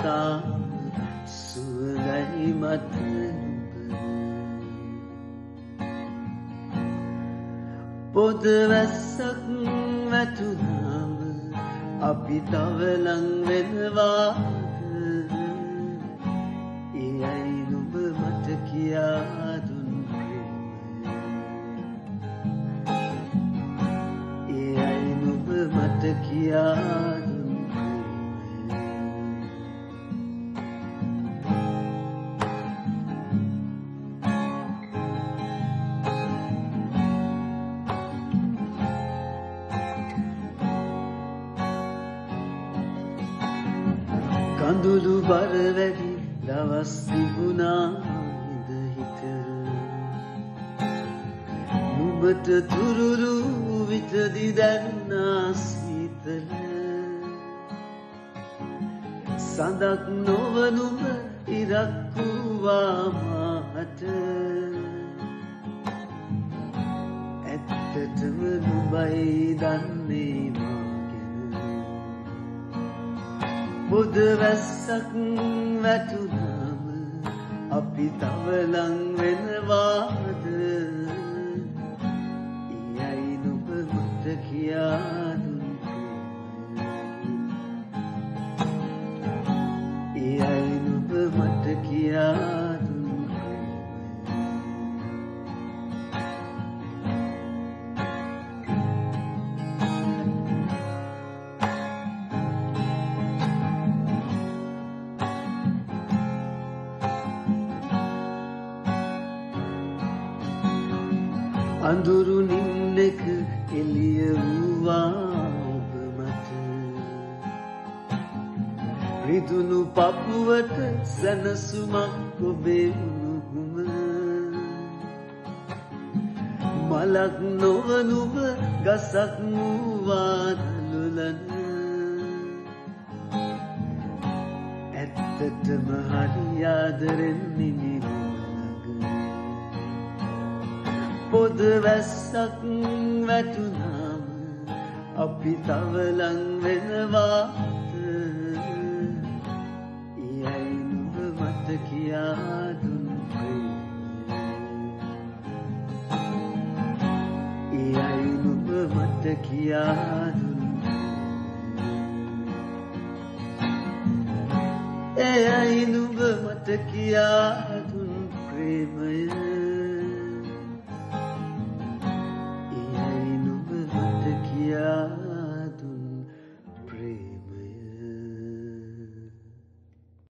තා සුවඳයි මත පොද වැස්සක් වැටුනාම අපි තව ලං වෙනවාද එයයි නුඹ මට කියා දුන් ප්‍රේමය එයයි නුඹ මට කියා දුන් කඳුළු බර වැඩි දවස් තිබුණා ඉඳ හිත නුඹට තුරුරු විතදි දැන්නා සීතල සඳක් නොව නුඹ ඉරක් වූවා මාහට ඇත්තටම නුඹයි දන්නේ පොද වැස්සක් වැටුනාම අපි තව ලං වෙනවාද එයයි නුඹ මට කියා දුන් එයයි නුඹ මට කියා දුන් අඳුරු නින්දක එළිය වූවා ඔබ මට රිදුණු පපුවට සැනසුමක් ඔබේ උණුහුම මලක් නොව නුඹ ගසක් වූවා දළුලන ඇත්තටම හරි ආදරෙන් නිමිරුව පොද වැස්සක් වැටුනාම අපි තව ලං වෙනවාද එයයි නුඹ මට කියා දුන් ප්‍රේමය එයයි නුඹ මට කියා දුන් එයයි නුඹ මට කියා දුන් ප්‍රේමය